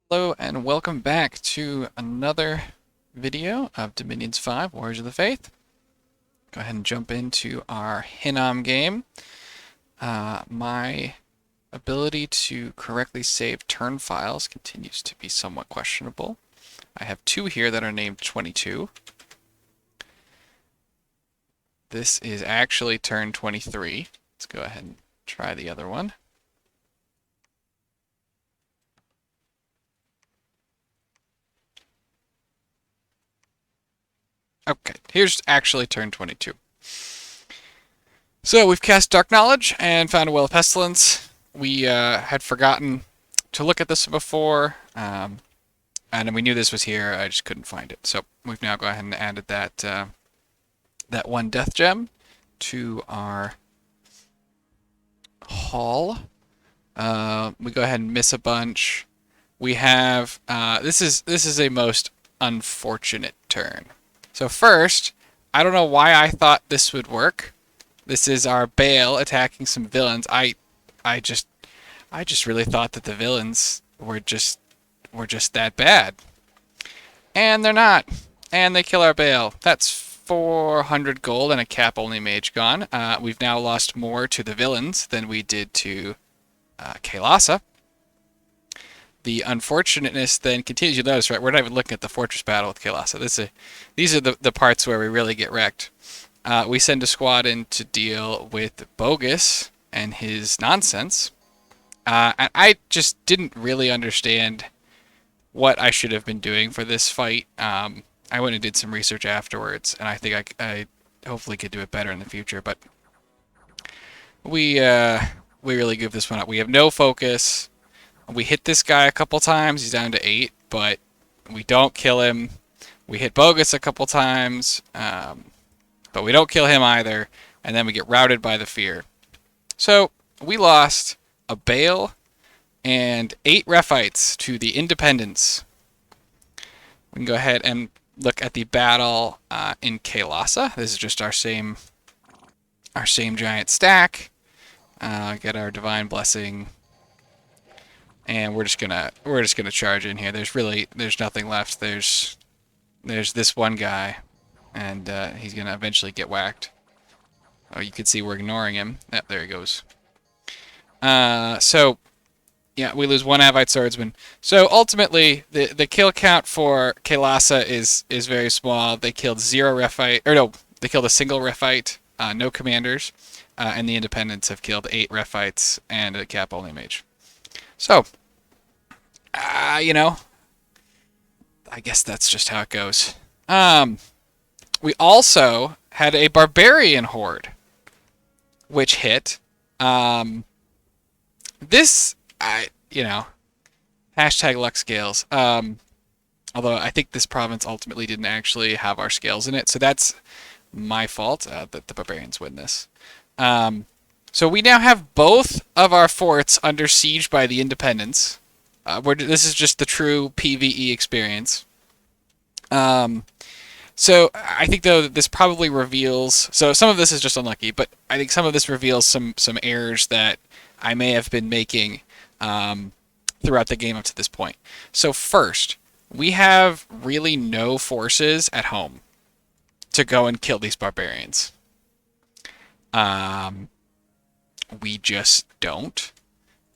Hello and welcome back to another video of Dominions 5 Warriors of the Faith. Go ahead and jump into our Hinnom game. My ability to correctly save turn files continues to be somewhat questionable. I have two here that are named 22. This is actually turn 23. Let's go ahead and try the other one. Okay, here's actually turn 22. So we've cast Dark Knowledge and found a Well of Pestilence. We had forgotten to look at this before, and we knew this was here. I just couldn't find it. So we've now gone ahead and added that one Death Gem to our haul. We go ahead and miss a bunch. We have this is a most unfortunate turn. So first, I don't know why I thought this would work. This is our Bale attacking some villains. I just really thought that the villains were just that bad. And they're not. And they kill our Bale. That's 400 gold and a cap only mage gone. We've now lost more to the villains than we did to Kailasa. The unfortunateness then continues. You'll notice, right? We're not even looking at the fortress battle with Kailasa. These are the parts where we really get wrecked. We send a squad in to deal with Bogus and his nonsense. And I just didn't really understand what I should have been doing for this fight. I went and did some research afterwards, and I think I hopefully could do it better in the future. But we really give this one up. We have no focus. We hit this guy a couple times. He's down to 8, but we don't kill him. We hit Bogus a couple times, but we don't kill him either. And then we get routed by the fear. So we lost a Bale and 8 Rephites to the Independents. We can go ahead and look at the battle in Kailasa. This is just our same giant stack. Get our divine blessing. And we're just gonna charge in here. There's nothing left. There's this one guy, and he's gonna eventually get whacked. Oh, you can see we're ignoring him. Yep, there he goes. So yeah, we lose one Avite swordsman. So ultimately, the kill count for Kailasa is very small. They killed 0 Rephite, or no, they killed a single Rephite, no commanders, and the Independents have killed 8 Rephites and a cap only mage. So, you know, I guess that's just how it goes. We also had a barbarian horde, which hit. This, hashtag luck scales. Although I think this province ultimately didn't actually have our scales in it, so that's my fault that the barbarians win this. So we now have both of our forts under siege by the Independents. This is just the true PvE experience. So I think though that this probably reveals. So some of this is just unlucky, but I think some of this reveals some errors that I may have been making throughout the game up to this point. So first, we have really no forces at home to go and kill these barbarians. We just don't.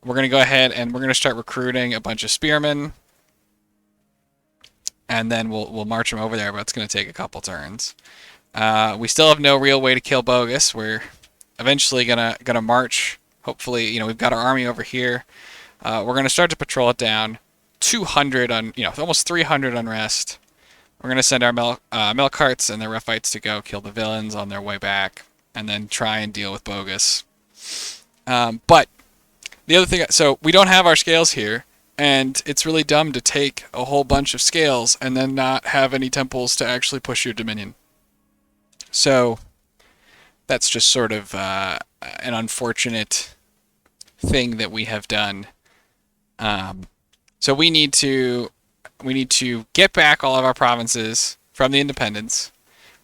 We're going to go ahead and we're going to start recruiting a bunch of spearmen. And then we'll march them over there, but it's going to take a couple turns. We still have no real way to kill Bogus. We're eventually gonna march. Hopefully, we've got our army over here. We're going to start to patrol it down. 200 on, almost 300 unrest. We're going to send our Melkarts and their Rephites to go kill the villains on their way back, and then try and deal with Bogus. But the other thing, so we don't have our scales here, and it's really dumb to take a whole bunch of scales and then not have any temples to actually push your dominion. So that's just sort of an unfortunate thing that we have done. So we need to get back all of our provinces from the Independents.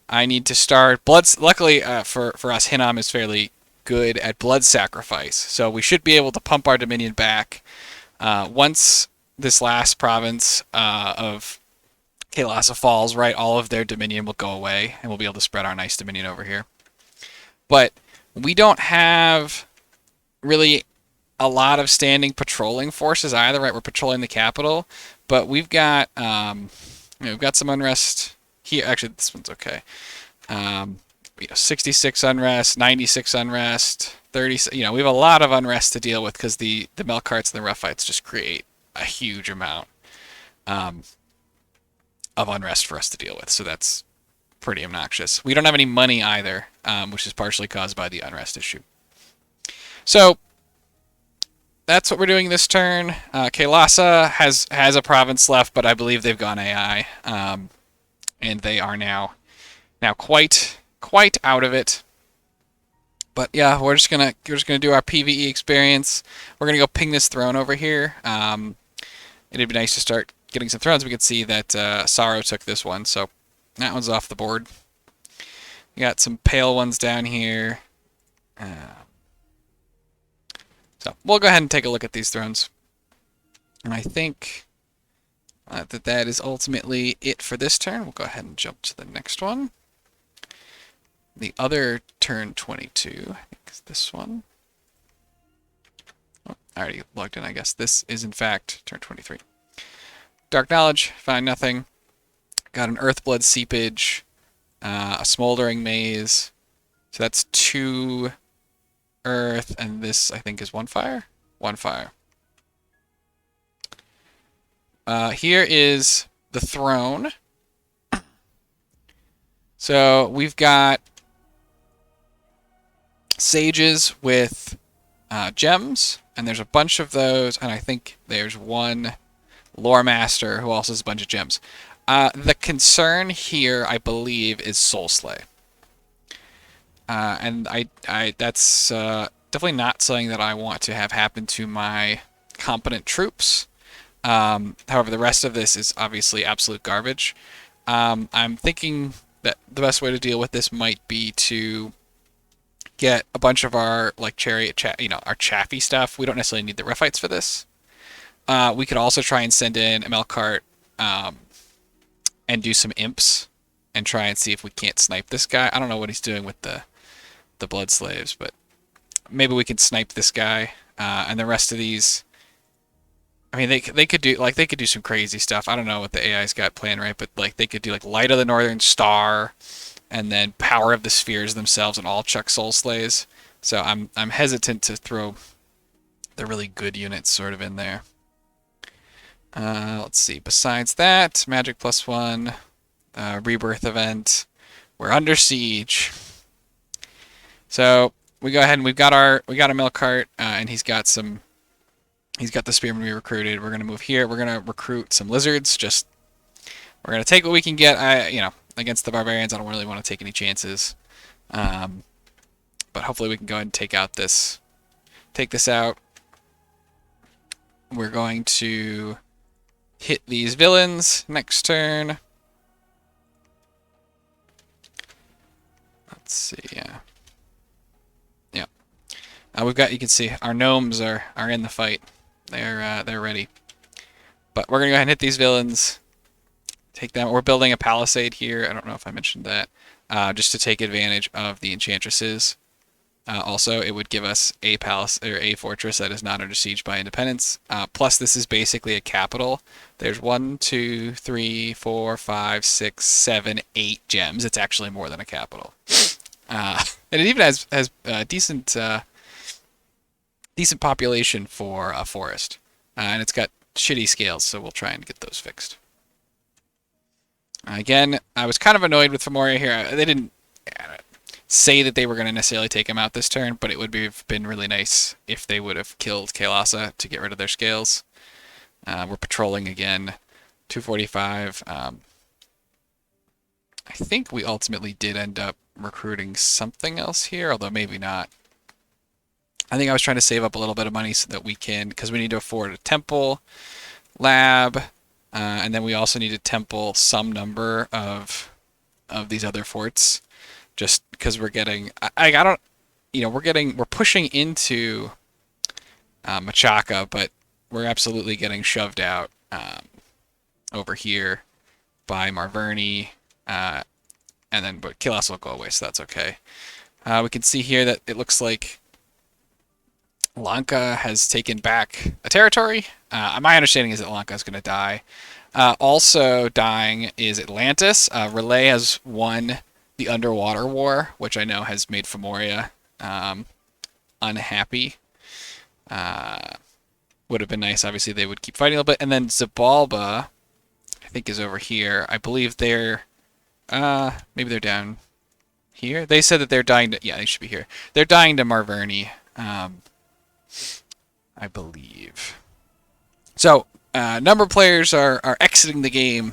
I need to start bloods. Luckily for us, Hinnom is fairly good at blood sacrifice, so we should be able to pump our dominion back. Once this last province of Kailasa falls, right, all of their dominion will go away, and we'll be able to spread our nice dominion over here. But we don't have really a lot of standing patrolling forces either, right? We're patrolling the capital, but we've got some unrest here. Actually, this one's okay. 66 unrest, 96 unrest, 30. We have a lot of unrest to deal with because the milk carts and the rough fights just create a huge amount of unrest for us to deal with. So that's pretty obnoxious. We don't have any money either, which is partially caused by the unrest issue. So that's what we're doing this turn. Kailasa has a province left, but I believe they've gone AI, and they are now quite out of it. But yeah, we're just gonna do our PvE experience. We're gonna go ping this throne over here. It'd be nice to start getting some thrones. We could see that Sorrow took this one, so that one's off the board. We got some pale ones down here. So we'll go ahead and take a look at these thrones. And I think that is ultimately it for this turn. We'll go ahead and jump to the next one. The other turn 22, I think is this one. Oh, I already logged in, I guess. This is, in fact, turn 23. Dark Knowledge, find nothing. Got an Earthblood Seepage, a Smoldering Maze. So that's 2 earth, and this, I think, is 1 fire? 1 fire. Here is the throne. So we've got sages with gems, and there's a bunch of those, and I think there's one lore master who also has a bunch of gems. The concern here, I believe, is Soulslay. And I that's definitely not something that I want to have happen to my competent troops. However, the rest of this is obviously absolute garbage. I'm thinking that the best way to deal with this might be to get a bunch of our chariot, our chaffy stuff. We don't necessarily need the rough fights for this. We could also try and send in a Melkart and do some imps and try and see if we can't snipe this guy. I don't know what he's doing with the blood slaves, but maybe we can snipe this guy and the rest of these. I mean, they could do some crazy stuff. I don't know what the AI's got planned, right? But they could do Light of the Northern Star, and then Power of the Spheres themselves, and all chuck soul slays. So I'm hesitant to throw the really good units sort of in there. Let's see. Besides that, Magic +1, Rebirth event. We're under siege. So we go ahead and we got a Melkart, and he's got the spearmen we recruited. We're gonna move here. We're gonna recruit some lizards. We're gonna take what we can get. Against the barbarians, I don't really want to take any chances. But hopefully we can go ahead and take this out. We're going to hit these villains next turn. Let's see, yeah. We've got, you can see, our gnomes are in the fight. They're ready. But we're gonna go ahead and hit these villains. Take them. We're building a palisade here. I don't know if I mentioned that. Just to take advantage of the enchantresses. Also, it would give us a palace or a fortress that is not under siege by independence. Plus, this is basically a capital. There's 1, 2, 3, 4, 5, 6, 7, 8 gems. It's actually more than a capital. And it even has decent population for a forest, and it's got shitty scales, so we'll try and get those fixed. Again, I was kind of annoyed with Femoria here. They didn't say that they were going to necessarily take him out this turn, but it would have been really nice if they would have killed Kailasa to get rid of their scales. We're patrolling again, 245. I think we ultimately did end up recruiting something else here, although maybe not. I think I was trying to save up a little bit of money so that we can, because we need to afford a temple, lab, and then we also need to temple some number of these other forts, just because we're getting, we're pushing into Machaca, but we're absolutely getting shoved out over here by Marverni, and then but Kailasa will go away, so that's okay. We can see here that it looks like Lanka has taken back a territory. My understanding is that Lanka is going to die. Also dying is Atlantis. Relay has won the underwater war, which I know has made Femoria unhappy. Would have been nice. Obviously, they would keep fighting a little bit. And then Zabalba, I think, is over here. I believe they're... maybe they're down here. They said that they're dying to... Yeah, they should be here. They're dying to Marverni, I believe. So, number of players are exiting the game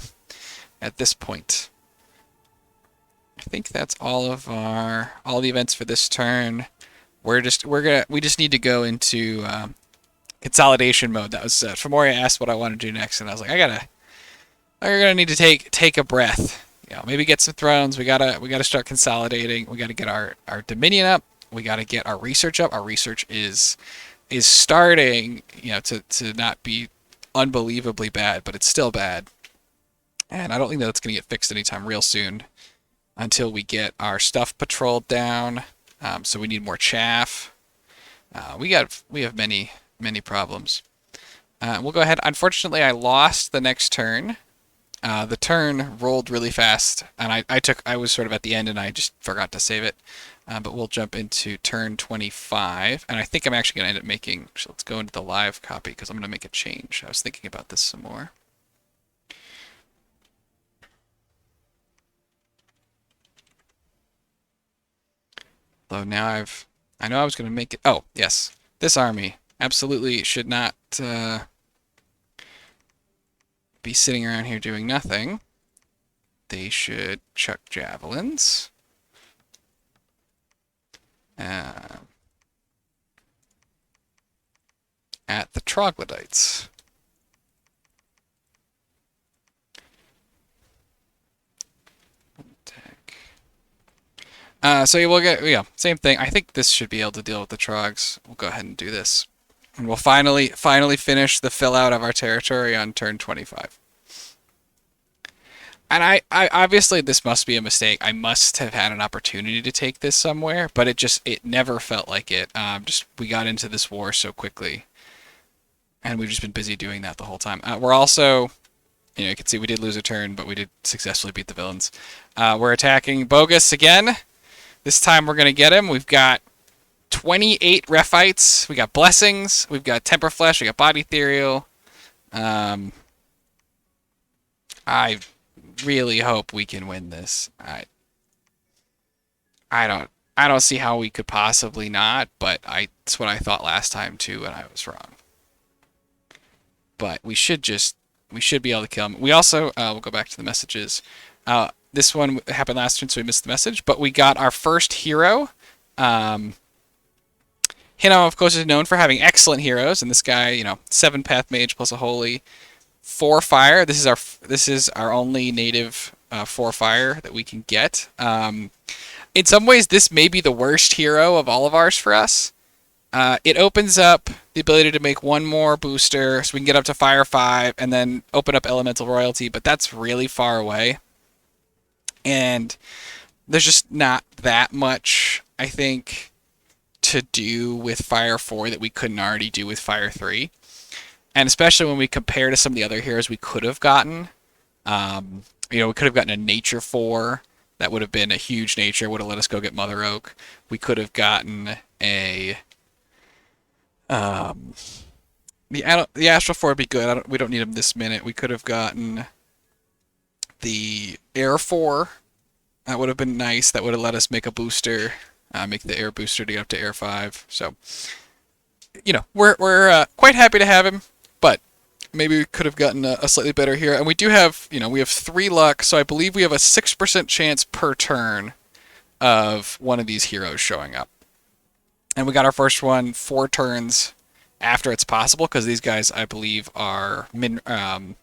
at this point. I think that's all the events for this turn. We just need to go into consolidation mode. That was Femoria asked what I want to do next, and I was like, I'm gonna need to take a breath. You know, maybe get some thrones. We gotta start consolidating. We gotta get our dominion up. We gotta get our research up. Our research is starting, you know, to not be unbelievably bad, but it's still bad. And I don't think that it's gonna get fixed anytime real soon until we get our stuff patrolled down. So we need more chaff. We have many problems. We'll go ahead. Unfortunately, I lost the next turn. The turn rolled really fast, and I was sort of at the end, and I just forgot to save it. But we'll jump into turn 25, and I think I'm actually going to end up making... So let's go into the live copy, because I'm going to make a change. I was thinking about this some more. Though now I know I was going to make it... Oh, yes. This army absolutely should not be sitting around here doing nothing. They should chuck javelins. At the troglodytes. So we'll get, same thing. I think this should be able to deal with the trogs. We'll go ahead and do this. And we'll finally finish the fill out of our territory on turn 25. And I obviously this must be a mistake. I must have had an opportunity to take this somewhere, but it never felt like it. We got into this war so quickly, and we've just been busy doing that the whole time. We're also, you can see we did lose a turn, but we did successfully beat the villains. We're attacking Bogus again. This time we're gonna get him. We've got 28 Rephites. We got Blessings. We've got Temper Flesh. We got Body Ethereal. I really hope we can win this. I don't see how we could possibly not, but that's what I thought last time too, and I was wrong. But we should be able to kill him. We also we'll go back to the messages. This one happened last turn, so we missed the message. But we got our first hero. Hinnom, of course, is known for having excellent heroes, and this guy, 7 Path Mage plus a Holy, 4 Fire. This is our only native 4 Fire that we can get. In some ways, this may be the worst hero of all of ours for us. It opens up the ability to make 1 more booster, so we can get up to Fire 5, and then open up Elemental Royalty, but that's really far away. And there's just not that much, I think, to do with Fire 4 that we couldn't already do with Fire 3. And especially when we compare to some of the other heroes we could have gotten. We could have gotten a Nature 4. That would have been a huge Nature, would have let us go get Mother Oak. We could have gotten a... the Astral 4 would be good. We don't need them this minute. We could have gotten the Air 4. That would have been nice. That would have let us make a booster. Make the Air booster to get up to Air 5. So, we're quite happy to have him. But maybe we could have gotten a slightly better hero. And we do have, we have 3 luck. So I believe we have a 6% chance per turn of one of these heroes showing up. And we got our first one 4 turns after it's possible, because these guys, I believe, are minimum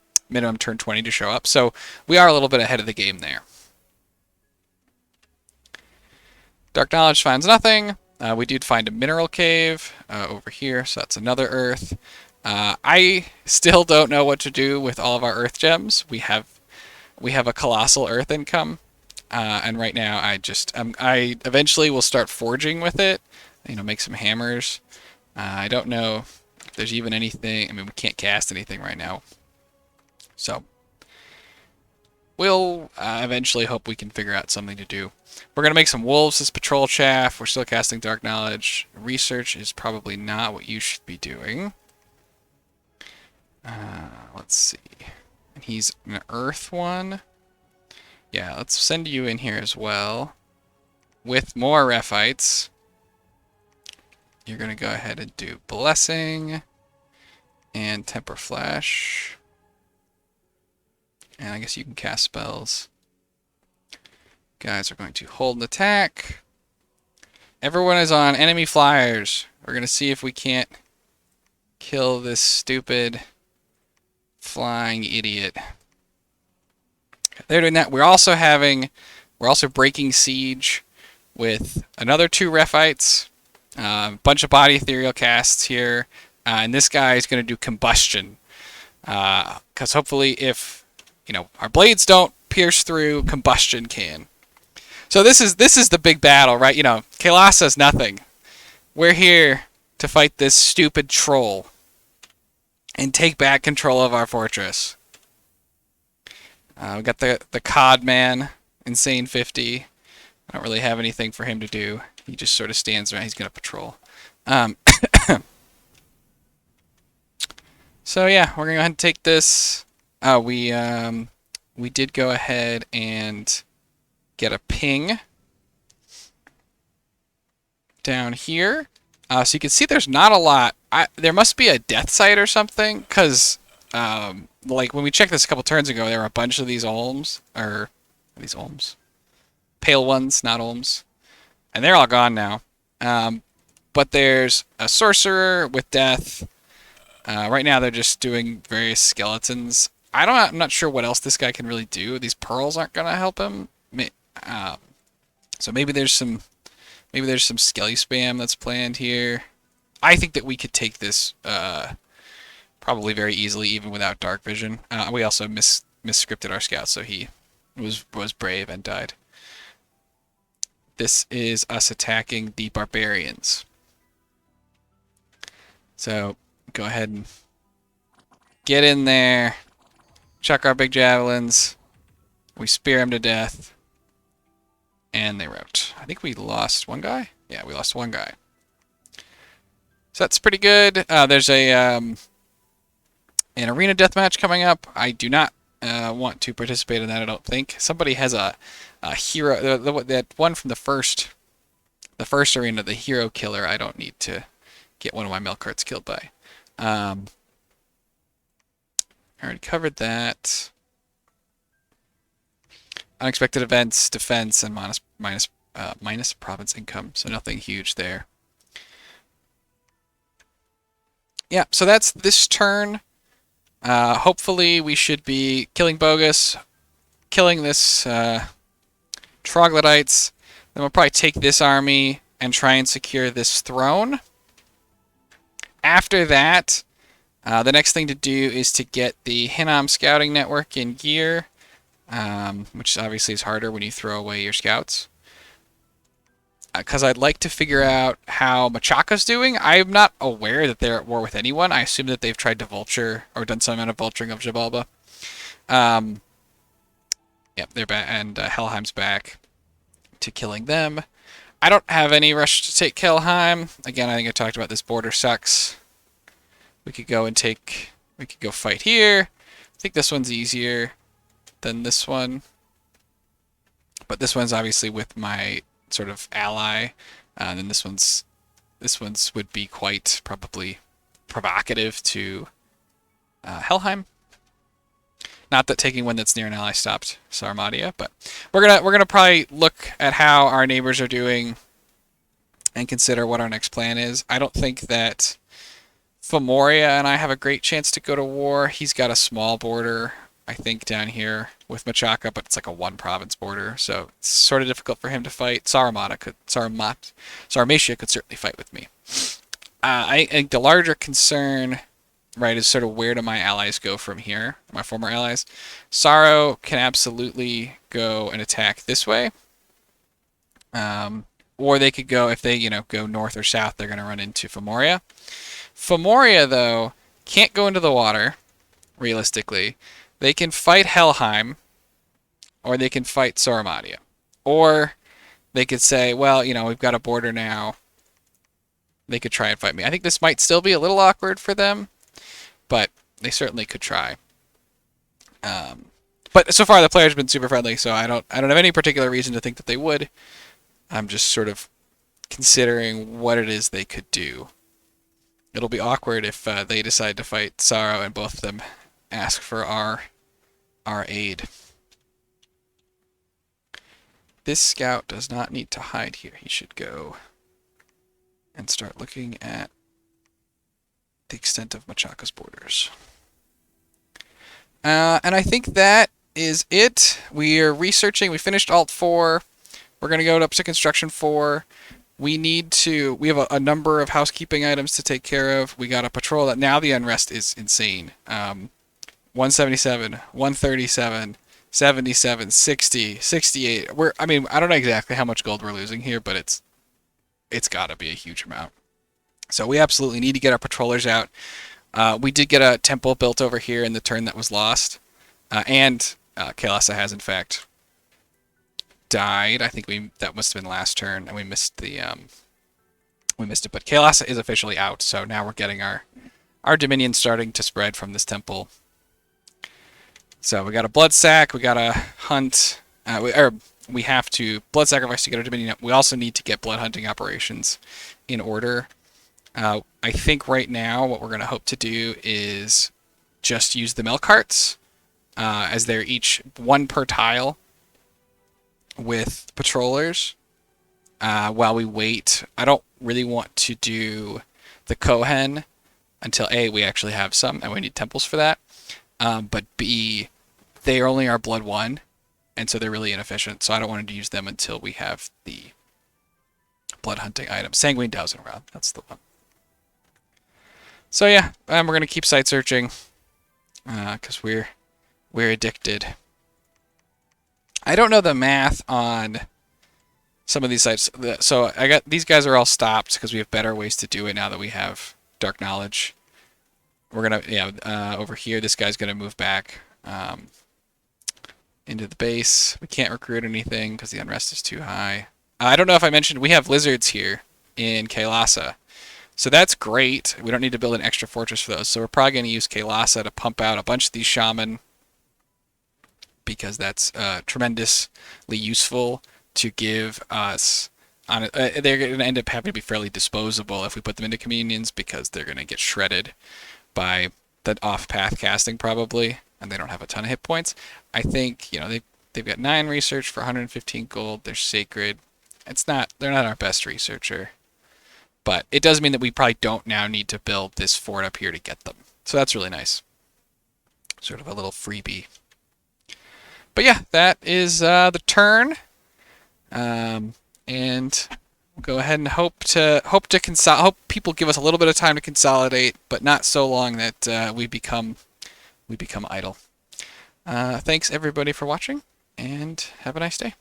turn 20 to show up. So we are a little bit ahead of the game there. Dark Knowledge finds nothing. We did find a mineral cave over here, so that's another earth. I still don't know what to do with all of our earth gems. We have a colossal earth income, and right now I eventually will start forging with it. Make some hammers. I don't know if there's even anything. I mean, we can't cast anything right now, so we'll eventually hope we can figure out something to do. We're gonna make some wolves as patrol chaff. We're still casting dark knowledge. Research is probably not what you should be doing. Let's see. And he's an earth one. Yeah, let's send you in here as well. With more Rephites. You're going to go ahead and do Blessing. And Temper Flash. And I guess you can cast spells. Guys are going to hold an attack. Everyone is on enemy flyers. We're going to see if we can't kill this stupid flying idiot. They're doing that. We're also breaking siege with another 2 Rephites, a bunch of body ethereal casts here, and this guy is going to do combustion. Because hopefully, if our blades don't pierce through, combustion can. So this is the big battle, right? Kailasa is nothing. We're here to fight this stupid troll and take back control of our fortress. We got the Cod Man, Insane 50. I don't really have anything for him to do. He just sort of stands around. He's going to patrol. So yeah, we're going to go ahead and take this. We did go ahead and get a ping down here. So you can see there's not a lot. There must be a death site or something, because like when we checked this a couple turns ago, there were a bunch of these olms, or these olms, pale ones, not olms, and they're all gone now. But there's a sorcerer with death. Right now they're just doing various skeletons. I'm not sure what else this guy can really do. These pearls aren't gonna help him. So maybe there's some skelly spam that's planned here. I think that we could take this probably very easily, even without dark vision. We also misscripted our scout, so he was brave and died. This is us attacking the barbarians. So go ahead and get in there, chuck our big javelins. We spear him to death, and they rout. I think we lost one guy. Yeah, we lost one guy. So that's pretty good. There's an arena deathmatch coming up. I do not want to participate in that, I don't think. Somebody has a hero, that one from the first arena, the hero killer. I don't need to get one of my milk carts killed by. I already covered that. Unexpected events, defense, and minus province income, so nothing huge there. Yeah, so that's this turn. Hopefully we should be killing Bogus, killing this troglodytes. Then we'll probably take this army and try and secure this throne. After that, the next thing to do is to get the Hinnom scouting network in gear, which obviously is harder when you throw away your scouts. Because I'd like to figure out how Machaka's doing. I'm not aware that they're at war with anyone. I assume that they've tried to vulture or done some amount of vulturing of Jabalba. Yep, they're back, and Helheim's back to killing them. I don't have any rush to take Helheim. Again, I think I talked about this border sucks. We could go fight here. I think this one's easier than this one. But this one's obviously with my sort of ally, and then this one's would be quite probably provocative to Helheim. Not that taking one that's near an ally stopped Sarmatia, but we're gonna probably look at how our neighbors are doing and consider what our next plan is. I don't think that Femoria and I have a great chance to go to war. He's got a small border, I think, down here with Machaka, but it's like a 1-province border, so it's sort of difficult for him to fight. Sarmatia could certainly fight with me. I think the larger concern right, is sort of where do my allies go from here, my former allies. Sorrow can absolutely go and attack this way. Or they could go, if they, go north or south, they're going to run into Femoria. Femoria, though, can't go into the water, realistically. They can fight Helheim, or they can fight Soramadia. Or they could say, well, we've got a border now. They could try and fight me. I think this might still be a little awkward for them, but they certainly could try. But so far the players have been super friendly, so I don't have any particular reason to think that they would. I'm just sort of considering what it is they could do. It'll be awkward if they decide to fight Sorrow and both of them ask for our aid. This scout does not need to hide here. He should go and start looking at the extent of Machaka's borders. And I think that is it. We are researching. We finished Alt 4. We're going to go up to Construction 4. We have a number of housekeeping items to take care of. We got a patrol that now the unrest is insane. 177, 137, 77, 60, 68. I don't know exactly how much gold we're losing here, but it's got to be a huge amount. So we absolutely need to get our patrollers out. We did get a temple built over here in the turn that was lost. And Kailasa has, in fact, died. I think that must have been last turn, and we missed it. But Kailasa is officially out, so now we're getting our dominion starting to spread from this temple. So we got a blood sack. We got a hunt. We have to blood sacrifice to get our dominion. We also need to get blood hunting operations in order. I think right now what we're going to hope to do is just use the milk carts, as they're each one per tile with patrollers, while we wait. I don't really want to do the Kohen until A, we actually have some, and we need temples for that. But B, they only are blood 1, and so they're really inefficient, so I don't want to use them until we have the blood hunting item. Sanguine Dowsing Rod, that's the one. So yeah, we're going to keep site searching, because we're addicted. I don't know the math on some of these sites. So these guys are all stopped because we have better ways to do it now that we have Dark Knowledge. We're going to, over here, this guy's going to move back into the base. We can't recruit anything because the unrest is too high. I don't know if I mentioned, we have lizards here in Kailasa. So that's great. We don't need to build an extra fortress for those. So we're probably going to use Kailasa to pump out a bunch of these shaman, because that's tremendously useful to give us. They're going to end up having to be fairly disposable if we put them into communions, because they're going to get shredded by the off-path casting probably, and they don't have a ton of hit points. I think they've got 9 research for 115 gold. They're sacred. They're not our best researcher, but it does mean that we probably don't now need to build this fort up here to get them. So that's really nice. Sort of a little freebie. But yeah, that is the turn, and we'll go ahead and hope people give us a little bit of time to consolidate, but not so long that we become idle. Thanks everybody for watching, and have a nice day.